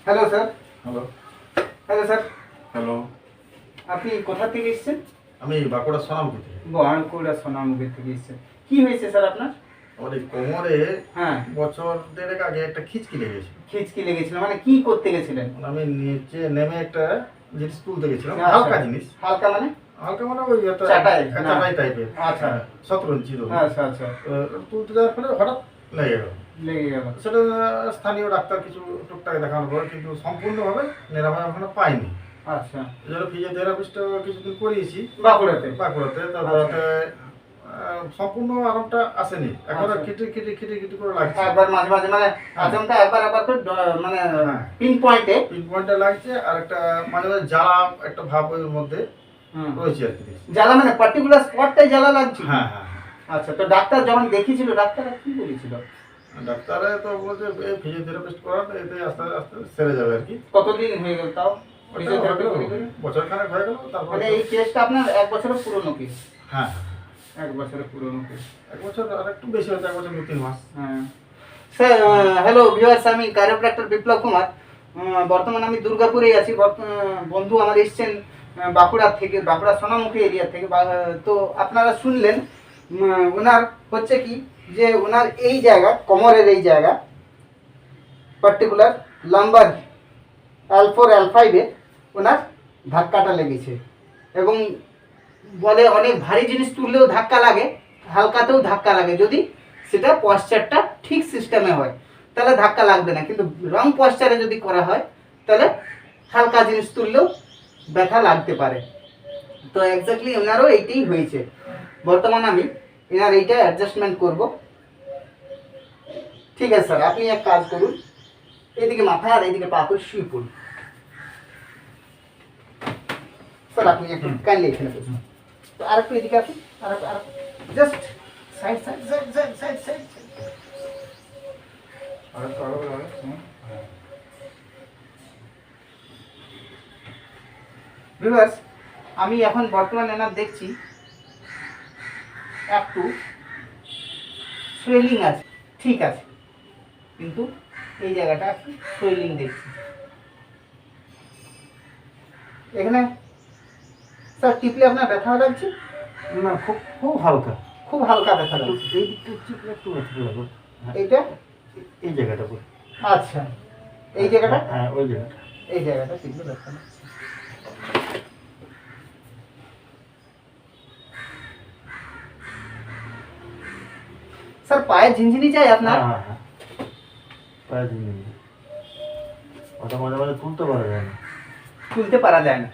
Hello sir. Hello. Hello sir, hello. আপনি কোথা থেকে এসেছেন? আমি বাঁকুড়া সোনামুখী থেকে। বাঁকুড়া সোনামুখী থেকে এসেছেন। কি হয়েছে স্যার আপনার? আমার এই কোমরে হ্যাঁ, বছর দেড়েক আগে একটা খিঁচকি লেগেছিল। খিঁচকি লেগেছিল মানে কি করতে গেছিলেন? মানে আমি নিচে নেমে একটা জিনিস তুলতে গেছিলাম, আচ্ছা। হালকা জিনিস। হালকা মানে? হালকা মানে ওই একটা চাটাই না? চাটাই টাইপের। আচ্ছা। 17 ইঞ্চি ধরুন। আচ্ছা আচ্ছা, তুলতে যাওয়ার পরে হঠাৎ লেগে গেল। লেগে গেল। সেটা স্থানীয় ডাক্তার কিছু টুকটাক দেখানোর পরে কিন্তু সম্পূর্ণভাবে নিরাময় এখনো পাইনি। আচ্ছা, এই জন্য ফিজিওথেরাপিস্ট কিছুদিন করিয়েছি বাঁকুড়াতে? বাঁকুড়াতে। আচ্ছা। তারপরে সম্পূর্ণ আরামটা আসেনি, এখন আচ্ছা। খিটি করে লাগছে। একবার মাঝে মাঝে মানে আচমকা একবার একবার করে মানে হ্যাঁ। পিন পয়েন্টে। পিন পয়েন্টটা লাগছে, আর একটা মাঝে মাঝে জ্বালা একটা ভাব ওর মধ্যে রয়েছে আর কি। জ্বালা মানে পার্টিকুলার স্পটটাই জ্বালা লাগছে? হ্যাঁ হ্যাঁ। আচ্ছা, তো ডাক্তার যখন দেখিয়েছিল ডাক্তার কি বলেছিল? ডাক্তারে তো বলছে এই ফিজিওথেরাপিস্ট করাতে এতে আস্তে আস্তে সেরে যাবে আর কি। কতদিন হয়ে গেল তাও ফিজিওথেরাপি ওটা করে? বছর খানেক হয়ে গেল। তারপরে মানে এই কেসটা আপনার 1 বছরের পুরনো কেস? হ্যাঁ 1 বছরের পুরনো কেস। 1 বছর আর একটু বেশি হয়েছে, 1 বছর 2-3 মাস। হ্যাঁ স্যার, হ্যালো ভিউয়ার্স, আমি কাইরোপ্র্যাক্টর বিপ্লব কুমার। বর্তমানে আমি দুর্গাপুরেই আছি। বন্ধু আমার এসছেন বাঁকুড়া থেকে, বাঁকুড়া সোনামুখী এরিয়া থেকে। তো আপনারা শুনলেন ওনার হচ্ছে কি যে ওনার এই জায়গা, কোমরের এই জায়গা পার্টিকুলার লাম্বার L4 L5 ওনার ধাক্কাটা লেগেছে, এবং বলে অনেক ভারী জিনিস তুললেও ধাক্কা লাগে, হালকাতেও ধাক্কা লাগে। যদি সেটা পশ্চারটা ঠিক সিস্টেমে হয় তাহলে ধাক্কা লাগবে না, কিন্তু রং পশ্চারে যদি করা হয় তাহলে হালকা জিনিস তুললেও ব্যথা লাগতে পারে। তো এক্স্যাক্টলি ওনারও এইটাই হয়েছে। বর্তমানে আমি এনার এইটা অ্যাডজাস্টমেন্ট করব। ঠিক আছে স্যার, আপনি এক কাজ করুন, এইদিকে মাথা আর এইদিকে পা করে শুয়ে পড়ুন। স্যার আপনি একটু কাইন্ডলি এখানে বসুন। তো আর একটু এদিকে আসুন, আর just side side side side side side. Viewers, আমি এখন বর্তমানে এনার দেখছি একটু সোয়েলিং আছে, ঠিক আছে, কিন্তু এই জায়গাটা একটু সোয়েলিং দেখছি এখানে। স্যার টিপলে আপনার ব্যথা লাগছে? না, খুব খুব হালকা। খুব হালকা ব্যথা লাগছে। এই দিকটা চিপলে একটু ব্যথা লাগবে। এইটা? এই জায়গাটা বল। আচ্ছা, এই জায়গাটা? হ্যাঁ ওই জায়গাটা। এই জায়গাটা টিপলে ব্যথা লাগছে। স্যার পায়ে ঝিনঝিনি যায় আপনার? হ্যাঁ হ্যাঁ, পায়ে ঝিনঝিনি। ওটা মাঝে মাঝে তুলতে পারা যায় না। তুলতে পারা যায় না?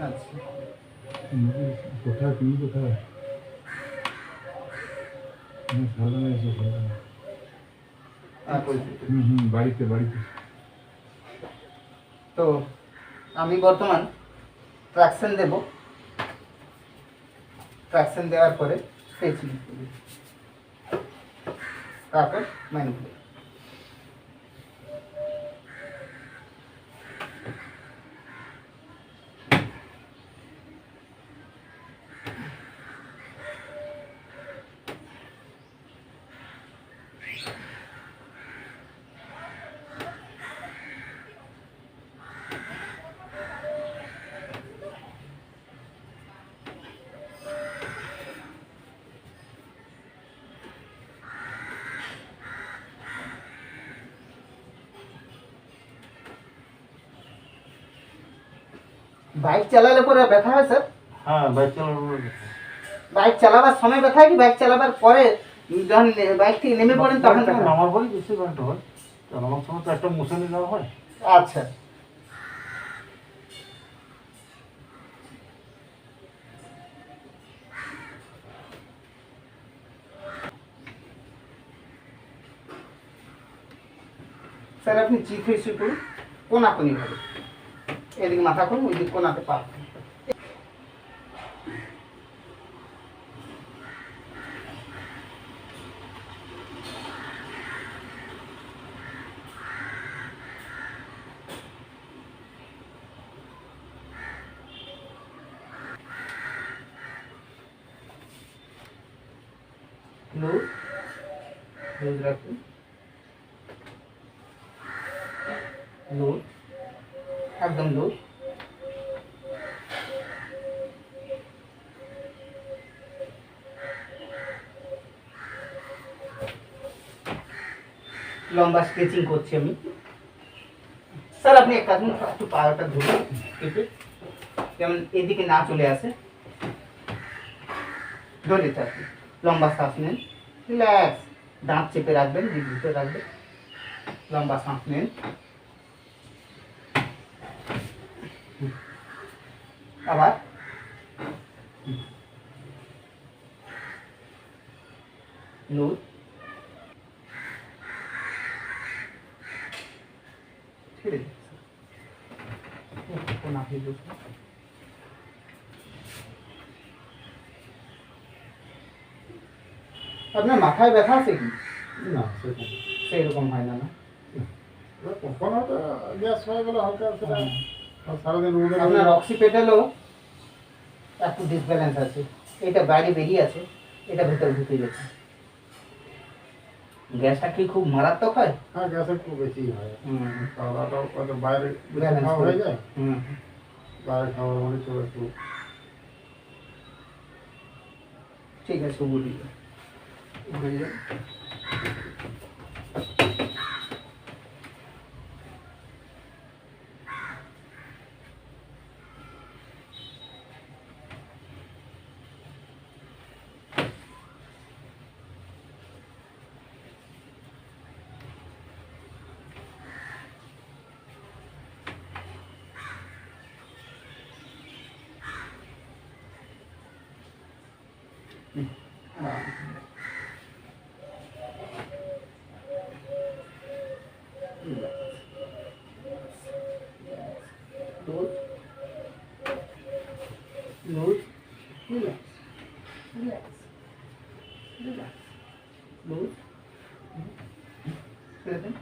আচ্ছা, কোথায় তুমি কোথায়? সালনা এসে সালনা। বাড়িতে বাড়িতে। তো আমি বর্তমান ট্রাকশন দেব। ট্রাকশন দেওয়ার পরে স্ট্রেচিং করব, তারপর ম্যানুপুলেট। বাইক চালালে পরে ব্যথা হয় স্যার? হ্যাঁ বাইক চালানোর। বাইক চালাবার সময় ব্যথা হয় কি বাইক চালাবার পরে যখন বাইক থেকে নেমে পড়েন তখন ব্যথা হয়? নামার পরে বেশি ব্যথা হয়, নামার সময় তো একটা মুসলি নেওয়া হয়। আচ্ছা, স্যার আপনি চিত হয়ে শুয়ে পড়ুন কোনাকুনি ভাবে। এদিকে মাথা করুন, ওইদিকে কোনাতে পা। লুজ লুজ রাখুন। লুজ, একদম লুজ। লম্বা স্ট্রেচিং করছি আমি। স্যার আপনি এক কাজ করুন, একটু পাটা ধরুন কেটে, যেমন এদিকে না চলে আসে, ধরে থাকুন। লম্বা শ্বাস নেন, রিল্যাক্স, দাঁত চেপে রাখবেন, জিভ ভিতরে রাখবেন, লম্বা শ্বাস নেন। আবার লুজ, ছেড়ে দিন। আপনার মাথায় ব্যথা আছে কি? না সেটা সেরকম হয় না, না? কখন হয়তো গ্যাস হয়ে গেলে হালকা সেটা সারাদিন রোদে আপনার অক্সিপেটালও একটু ডিসব্যালেন্স আছে, এটা বাইরে বেরিয়ে আছে, এটা ভেতরে ঢুকে গেছে। গ্যাসটা কি খুব মারাত্মক হয়? হ্যাঁ গ্যাস একটু বেশি হয়, হুম, খাওয়াটাও হয়তো বাইরে বেশি ব্যালেন্স খাওয়া হয়ে যায়, হুম। বাইরে খাওয়ার মানে তো একটু ঠিক আছে, বলি হয়ে যাবে। Luz, luz, relax, relax, relax, luz, ছেড়ে দিন।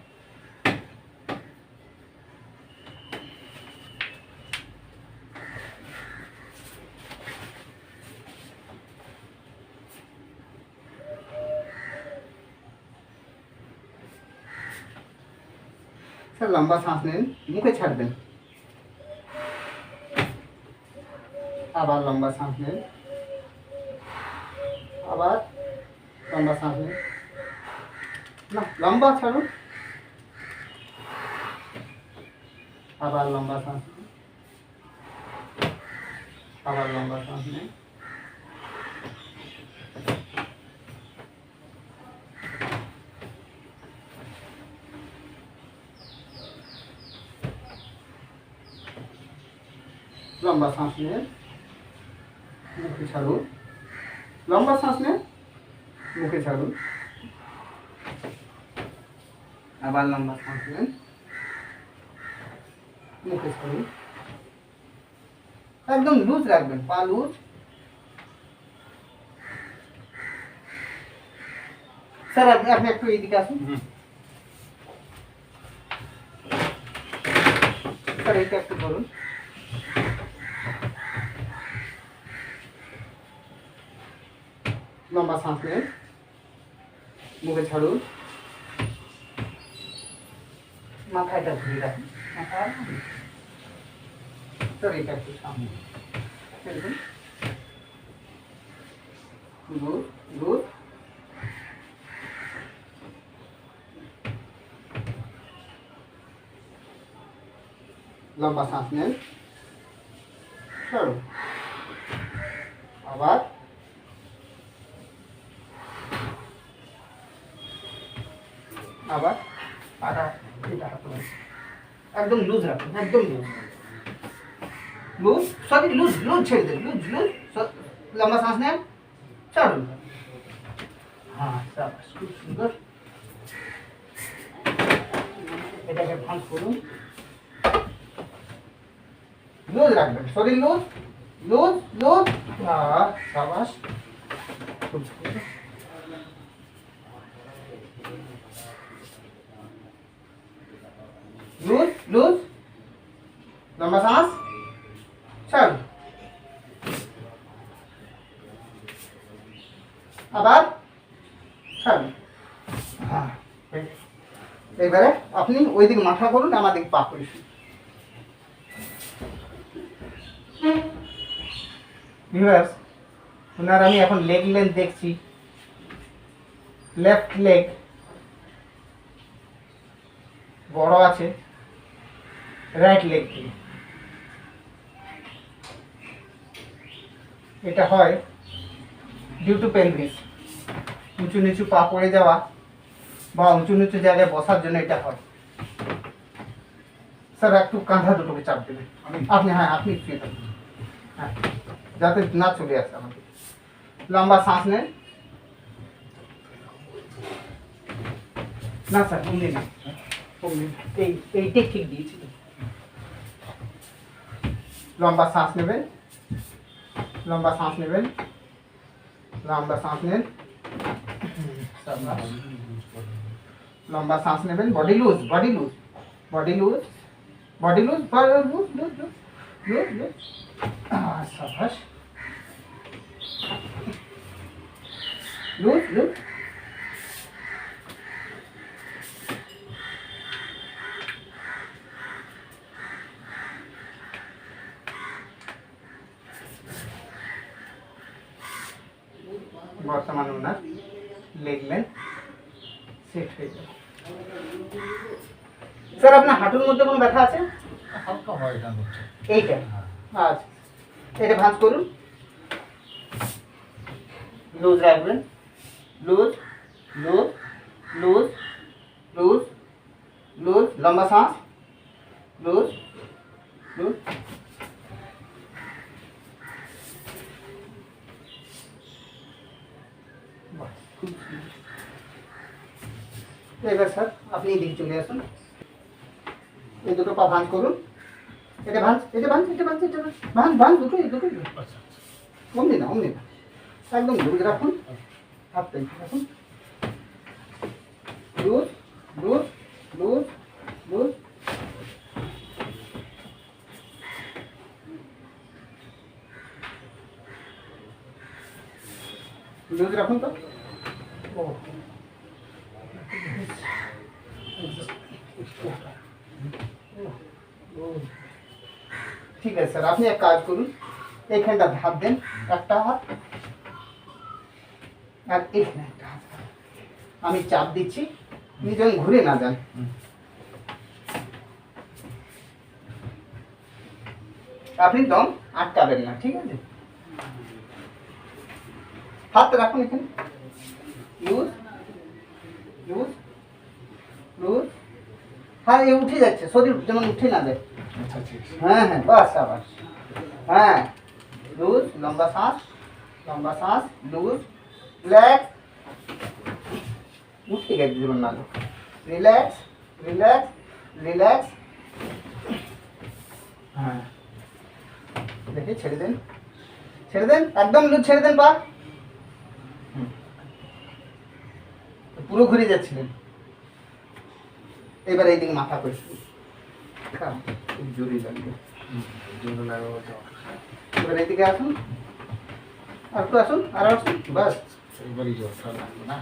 স্যার লম্বা শ্বাস নিন, মুখে ছাড়বেন। আবার লম্বা শ্বাস নিন, আবার লম্বা শ্বাস নিন, না লম্বা ছাড়ুন, আবার লম্বা শ্বাস নিন, আবার লম্বা শ্বাস নিন, লম্বা শ্বাস নিন, মুখে ছাড়ুন, লম্বা শ্বাস নিন, মুখে ছাড়ুন, আবার লম্বা শ্বাস নিন, মুখে ছাড়ুন। একদম লুজ রাখবেন, পা লুজ। স্যার আপনি আপনি একটু এইদিকে আসুন। স্যার এইটা একটু ধরুন। লম্বা শ্বাস নিন, মুখে ছাড়ুন, মাথাটা ঘুরিয়ে রাখুন, মাথা স্যার এটা একটু সামনে ফেলবেন, গুড গুড। লম্বা শ্বাস নেন, ছাড়ুন, আবার আবার পাটা এটা রাখুন, একদম লুজ রাখুন, একদম loose loose, sorry loose loose ছেড়ে দেন, লুজ লুজ। লম্বা শ্বাস নেন, ছাড়ুন। হ্যাঁ শাবাশ, খুব সুন্দর। এটাকে ভাঁজ করুন, লুজ রাখবেন, শরীর লুজ লুজ লুজ। হ্যাঁ শাবাশ, খুব সুন্দর। লুজ লুজ, লম্বা শ্বাস, ছাড়ুন, আবার ছাড়ুন। হ্যাঁ এবারে আপনি ওইদিকে মাথা করুন, আমাদের পা করি। ভিউয়ার্স, ওনার আমি এখন লেগ লেন্থ দেখছি। লেফট লেগ বড় আছে রাইট লেগ থেকে। এটা হয় ডিউ টু পেলভিস, উঁচু নিচু পা পড়ে যাওয়া বা উঁচু নিচু জায়গায় বসার জন্য এটা হয়। স্যার একটু কাঁধা দুটোকে চাপ দেবেন আপনি। হ্যাঁ, আপনি শুয়ে থাকুন, হ্যাঁ, যাতে না চলে আসে আমাকে। লম্বা শ্বাস নেন। না স্যার, কমলি না, কমলি না। এইটাই ঠিক দিয়েছি তো। লম্বা শ্বাস নেবেন, লম্বা শ্বাস নেবেন, লম্বা শ্বাস নেন, লম্বা শ্বাস নেবেন। Body loose, body loose, body loose, body loose, loose loose loose loose loose. সাবাস, লুজ লুজ। বর্তমানে ওনার লেগ লেন্থ সেট হয়ে যাবে। স্যার আপনার হাঁটুর মধ্যে কোনো ব্যথা আছে? হালকা হয় এটা হচ্ছে। এইটা, আচ্ছা, এটা ভাঁজ করুন। লুজ রাখবেন, loose loose loose loose loose. লম্বা শ্বাস, লুজ লুজ। এবার স্যার আপনি এদিকে চলে আসুন। এই দুটো পা ভাঁজ করুন। এটা ভাঁজ, এটা ভাঁজ, এটা ভাঁজ, এটা ভাঁজ, ভাঁজ ভাঁজ, দুটোই দুটোই। অমনি না, অমনি না, একদম লুজ রাখুন। হাত টাইট রাখুন। Loose loose loose loose. Loose রাখুন তো। ঠিক আছে স্যার, আপনি এক কাজ করুন, এইখানটা হাত দেন, একটা হাত, আর এখানে একটা হাত। আমি চাপ দিচ্ছি, আপনি যেন ঘুরে না যান। আপনি দম আটকাবেন না, ঠিক আছে? হাত রাখুন এখানে। Loose loose loose. হ্যাঁ, এ উঠে যাচ্ছে, শরীর যেমন উঠে না যায়। আচ্ছা ঠিক আছে। হ্যাঁ হ্যাঁ, বাস আবার। হ্যাঁ, লুজ, লম্বা শ্বাস, লম্বা শ্বাস, লুজ, রিল্যাক্স। উঠে গেছে জীবন না, রিল্যাক্স রিল্যাক্স রিল্যাক্স। হ্যাঁ, দেখে ছেড়ে দেন, ছেড়ে দেন, একদম লুজ ছেড়ে দেন পা। পুরো ঘুরে যাচ্ছিলেন। এবার এইদিকে মাথা করে খুব জোরে লাগবে। এবার এইদিকে আসুন, আর একটু আসুন, আর আসুন, বাস। এবারই জোরটা লাগবে না।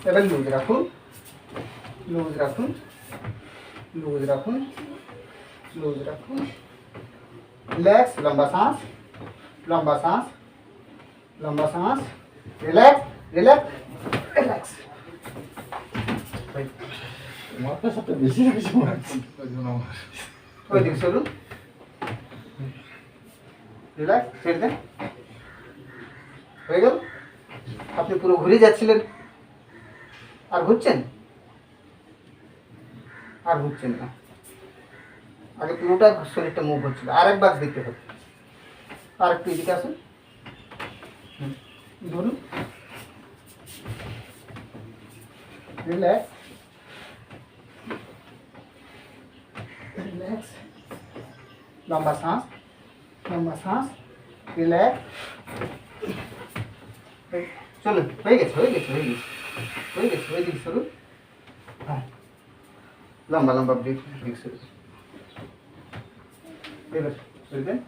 এবার লুজ রাখুন, লুজ রাখুন, লুজ রাখুন, লুজ রাখুন। রিল্যাক্স, লম্বা শ্বাস, লম্বা শ্বাস, লম্বা শ্বাস। Relax relax relax. মাথার সাথে বেশি বেশি মারছি ওই জন্য আমার। ওই দিকে চলুন, রিল্যাক্স, ছেড়ে দেন। হয়ে গেল? আপনি পুরো ঘুরে যাচ্ছিলেন, আর ঘুরছেন? আর ঘুরছেন না। আগে পুরোটা শরীরটা মুভ হচ্ছিল, আর একবার দিতে হবে। আর একটু এদিকে আসুন, ধরুন, রিল্যাক্স রিল্যাক্স। লম্বা শ্বাস, লম্বা শ্বাস, রিল্যাক্স। চলুন, হয়ে গেছে হয়ে গেছে হয়ে গেছে হয়ে গেছে। ওই দিকে সরুন। হ্যাঁ, লম্বা লম্বা ব্রেক ব্রেক সরুন। এবার সরে দেন।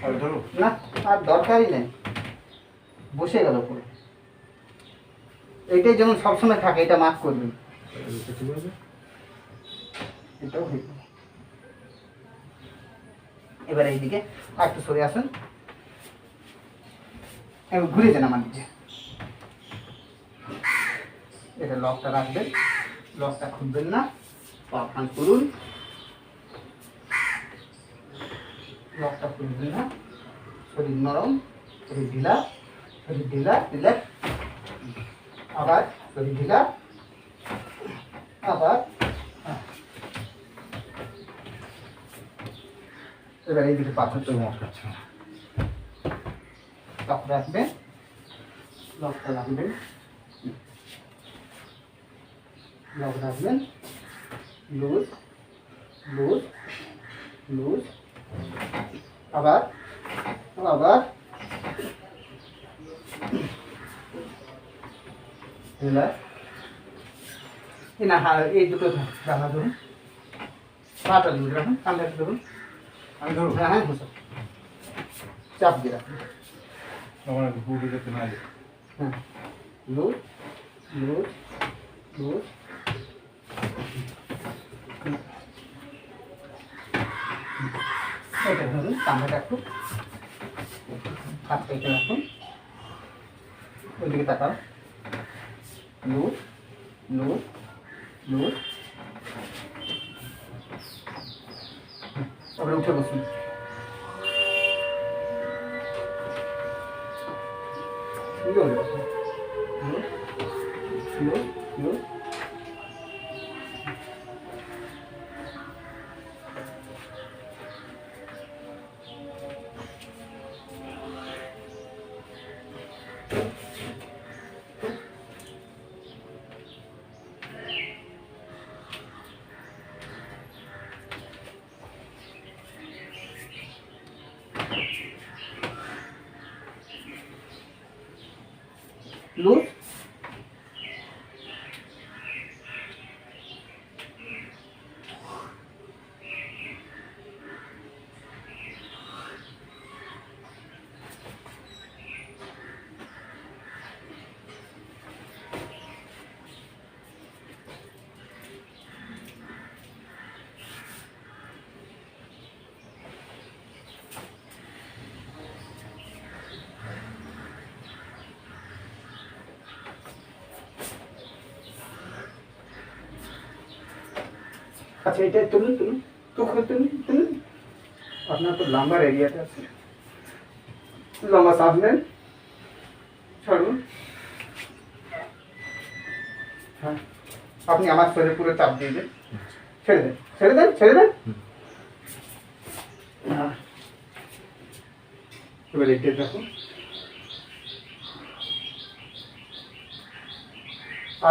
আর ধরো না, আর দরকারই নেই, বসে গেল পুরো। এইটাই যেমন সবসময় থাকে, এটা মার্ক করবেন। এটা ঠিক আছে। এটাও হয়ে গেল। এবার এইদিকে আর একটু সরে আসুন, এবার ঘুরে যান আমার দিকে। এটা লকটা রাখবেন, লকটা খুলবেন না, পা ফাঁক করুন, লকটা খুলবেন না, শরীর নরম, শরীর ঢিলা, শরীর ঢিলা, রিল্যাক্স, আবার শরীর ঢিলা, আবার এবার এইদিকে পাথর তো মটকাচ্ছে। লক রাখবেন, লকটা রাখবেন, লক রাখবেন, লুজ লুজ লুজ, আবার আবার রিল্যাক্স। না এই দুটো রাখা ধরুন, পাটা লুজ রাখুন, কানটা ধরুন, আমি ধরুন, হ্যাঁ হ্যাঁ বসুন, চাপ দিয়ে রাখুন, আমার বুড়ি যেতে না যায়। হ্যাঁ লুজ লুজ লুজ, এটা ধরুন, কামড়াটা একটু হাত পেতে রাখুন, ওইদিকে তাকাও, লুজ লুজ লুজ, তারপরে উঠে বসুন, loose loose loose loose, loose, আচ্ছা এটা তুলুন তুলুন, তুলুন তুলুন তুলুন, আপনার তো লাম্বার এরিয়াতে আছে, লম্বা শ্বাস নেন, ছাড়ুন, হ্যাঁ আপনি আমার শরীরে পুরো চাপ দিয়ে দেন, ছেড়ে দেন ছেড়ে দেন ছেড়ে দেন, হ্যাঁ এবার এটা দেখুন,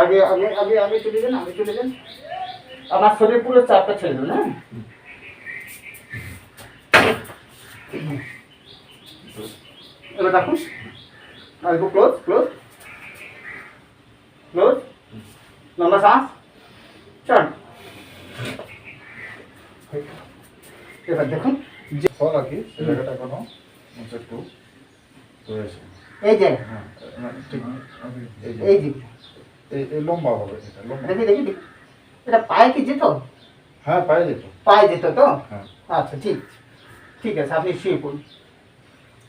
আগে আগে আগে আগে চলে যান, আগে চলে যান, আমার শরীরে পুরো চাপটা ছেড়ে দেন, হ্যাঁ এবার দেখুন, আরেকটু ক্লোজ ক্লোজ ক্লোজ, লম্বা শ্বাস ছাড়ুন, এবার দেখুন ফল আর কি, সে জায়গাটা এখনো একটু রয়েছে। এই যে হ্যাঁ, না, ঠিক না, এই যে এই যে এই লম্বা হবে, এটা লম্বা। দেখি দেখি দেখি, এটা পায়ে কি যেত, হ্যাঁ, পায়ে যেত। পায়ে যেত তো, হ্যাঁ। আচ্ছা ঠিক ঠিক আছে, আপনি শুয়ে পড়ুন,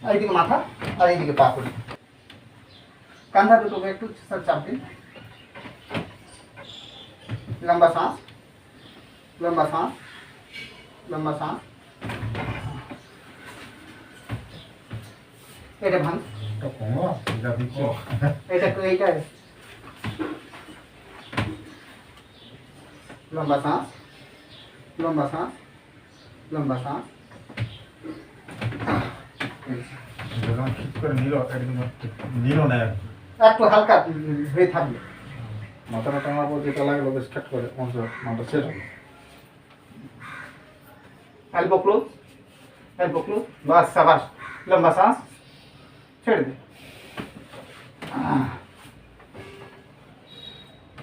আর এইদিকে মাথা আর এইদিকে পা করুন, কাঁধা দুটোকে একটু চাপ দিন, লম্বা শ্বাস লম্বা শ্বাস লম্বা শ্বাস, এটা ভাঙ, এটা কমা, এটা দিচ্ছি। এটা একটু এইটা, লম্বা শ্বাস লম্বা শ্বাস লম্বা শ্বাস, যখন ঠিক করে নিল, একদম নিল না আর কি। একটু হালকা হয়ে থাকবে, মাথাটা টানার পর যেটা লাগলো বেশ ঠাট করে মাথা সেট হলো। एल्बो क्लोज, बस शाबाश, लंबा सांस छेड़ दे,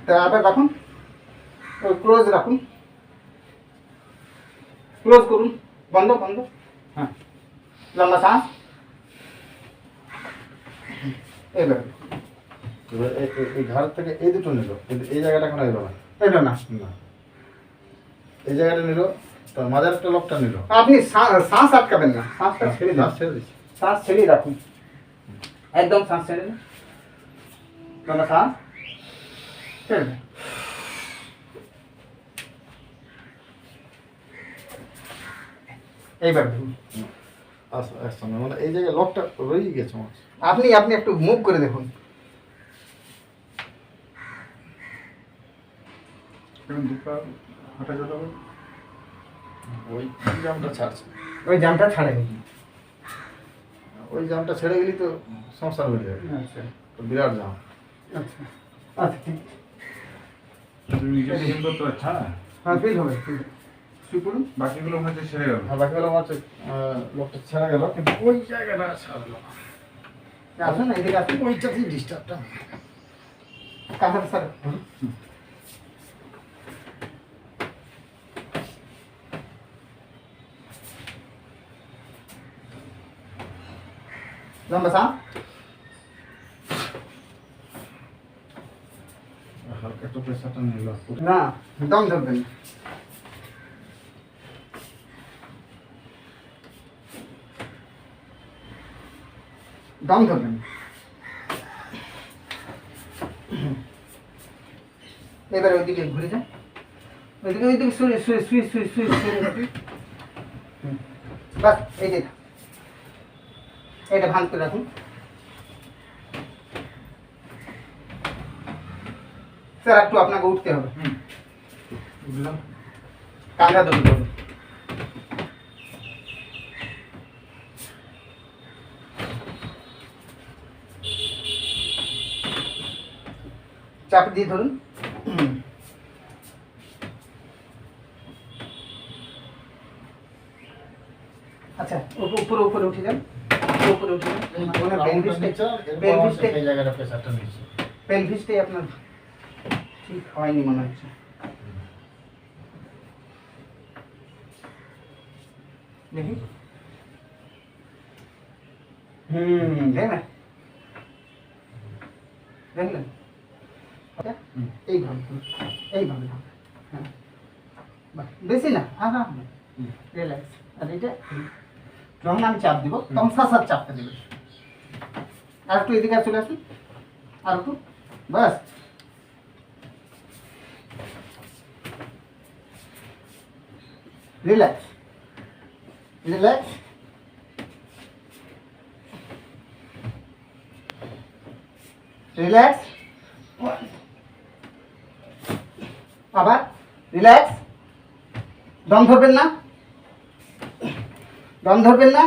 तो আবার রাখুন, ক্লোজ রাখুন, ক্লোজ করুন, বন্ধ বন্ধ, হ্যাঁ লম্বা শ্বাস, এবার এবার এই ঘাড় থেকে এই দুটো নিল, কিন্তু এই জায়গাটা এখন এলো না। এলো না। না, এই জায়গাটা নিল, তার মাঝের একটা লকটা নিল। আপনি শ্বাস আটকাবেন না, শ্বাসটা ছেড়ে দিন, ছেড়ে দিচ্ছি। শ্বাস ছেড়ে রাখুন, একদম শ্বাস ছেড়ে দিন, শ্বাস ছেড়ে দিন। এইবার দেখুন। আসছে না, মানে এই জায়গায় লকটা রয়ে গেছে আমার। আপনি একটু মুভ করে দেখুন। ওই জামটা ছাড়ছে, ওই জামটা ছাড়েনি। ওই জামটা ছেড়ে গেলি তো সংসার হয়ে যাবে। আচ্ছা তো বিরাট জাম। আচ্ছা আচ্ছা, ঠিক নিজে ফিল করতে পারছে না, হ্যাঁ, ফিল হবে, ফিল হবে। শুয়ে পড়ুন। বাকিগুলো হয়তো ছেড়ে গেল। আর বাকি হলো হচ্ছে লকটা ছেড়ে গেল, কিন্তু ওই জায়গাটা ছাড়লো না। আসুন না, এদিকে আসুন। ওইটাতেই ডিস্টার্বটা। কাঁথাটা স্যার লম্বা সা হালকা একটু প্রেশারটা নিল। না, দম ধরবেন। দম ধরবেন। এবার ওইদিকে ঘুরে যান, ওইদিকে শুয়ে শুয়ে শুয়ে শুয়ে শুয়ে শুয়ে বাস, এই যে এটা ভাঙ করে রাখুন। স্যার একটু আপনাকে উঠতে হবে, বুঝলাম। কাঁধা ধরে ধরুন। চাপ দিয়ে ধরুন। আচ্ছা, উপরে উপরে উঠে যান, উপরে উঠে যান। এই জায়গাটা প্রেশারটা নিচ্ছে। পেলভিসটাই আপনার ঠিক হয়নি মনে হচ্ছে। দেখি, দেখলেন, দেখলেন, আচ্ছা, এইভাবে এইভাবে, হ্যাঁ, বাহ, বেশি না, রিল্যাক্স। আর এটা যখন আমি চাপ দিব তখন সাত চাপটা দেবে। আর একটু এদিকে চলে আসুন, আর একটু, বাস। রিল্যাক্স, রিল্যাক্স, রিল্যাক্স, আবার রিল্যাক্স। দম ধরবেন না, দম ধরবেন না,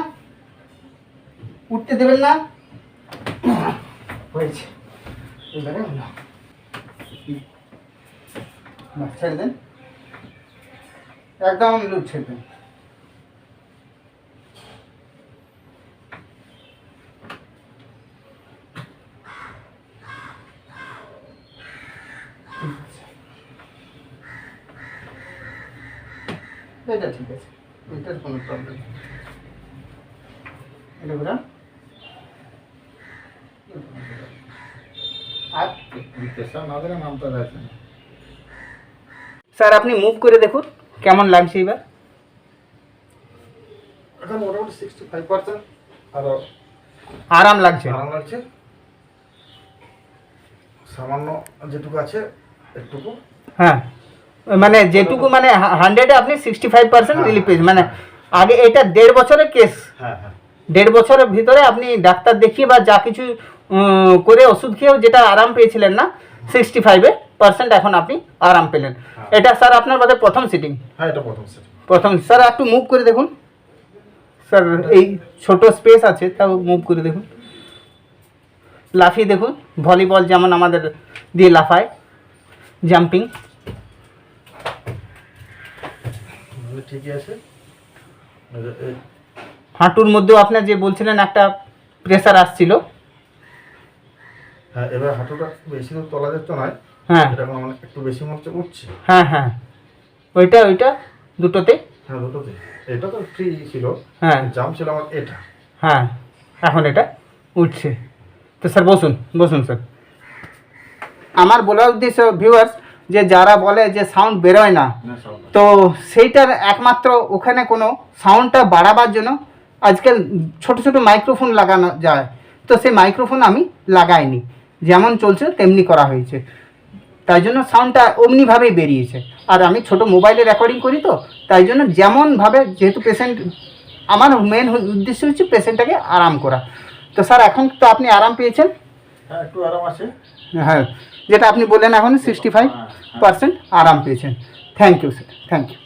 উঠতে দেবেন না। হয়েছে, এবারে হলো। ছেড়ে দেন, একদম লুট ছেড়ে দেন। এটা ঠিক আছে, এটার কোনো প্রবলেম নেই। এটা ঘুরান। আর প্রেশার না দিলে নামটা যাচ্ছে না। স্যার আপনি মুভ করে দেখুন কেমন লাগছে এবার। এখন মোটামুটি 65% আরো আরাম লাগছে। আরাম লাগছে। সামান্য যেটুকু আছে একটুকু, হ্যাঁ, মানে যেটুকু, মানে 100-এ আপনি 65% রিলিফ পেয়েছেন। মানে আগে এটা 1.5 বছরের কেস, হ্যাঁ হ্যাঁ 1.5 বছরের ভিতরে আপনি ডাক্তার দেখিয়ে বা যা কিছু করে ওষুধ খেয়েও যেটা আরাম পেয়েছিলেন না, 65% এখন আপনি আরাম পেলেন। এটা স্যার আপনার বোধহয় প্রথম সিটিং। হ্যাঁ, এটা প্রথম সেট। প্রথম। স্যার একটু মুভ করে দেখুন স্যার, এই ছোট স্পেস আছে তাও মুভ করে দেখুন। লাফিয়ে দেখুন, ভলিবল যেমন আমাদের দিয়ে লাফায়, জাম্পিং। ঠিকই আছে। হাঁটুর মধ্যেও আপনার যে বলছিলেন একটা প্রেসার আসছিল। হ্যাঁ, এবার হাঁটুটা বেশি দূর তোলা যেত না। হ্যাঁ এটা এখন মানে একটু বেশি মনে হচ্ছে উঠছে। হ্যাঁ হ্যাঁ, ওইটা দুটোতে। হ্যাঁ, দুটোতে। এটা তো ফ্রি ছিল, হ্যাঁ জাম ছিল আমার এটা। হ্যাঁ, এখন এটা উঠছে। তো স্যার বসুন, বসুন স্যার। আমার বলার উদ্দেশ্য ভিউয়ার্স যে যারা বলে যে সাউন্ড বেরোয় না, না সব না। তো সেইটার একমাত্র ওখানে কোনো সাউন্ডটা বাড়াবার জন্য আজকাল ছোট ছোট মাইক্রোফোন লাগানো যায়, তো সেই মাইক্রোফোন আমি লাগাইনি, যেমন চলছে তেমনি করা হয়েছে, তাই জন্য সাউন্ডটা অমনিভাবেই বেরিয়েছে। আর আমি ছোট মোবাইলে রেকর্ডিং করি, তো তাই জন্য যেমনভাবে, যেহেতু পেশেন্ট, আমার মেন উদ্দেশ্য হচ্ছে পেশেন্টটাকে আরাম করা। তো স্যার এখন তো আপনি আরাম পেয়েছেন? হ্যাঁ একটু আরাম আছে। হ্যাঁ, যেটা আপনি বললেন এখন 65% আরাম পেয়েছেন। Thank you sir, thank you.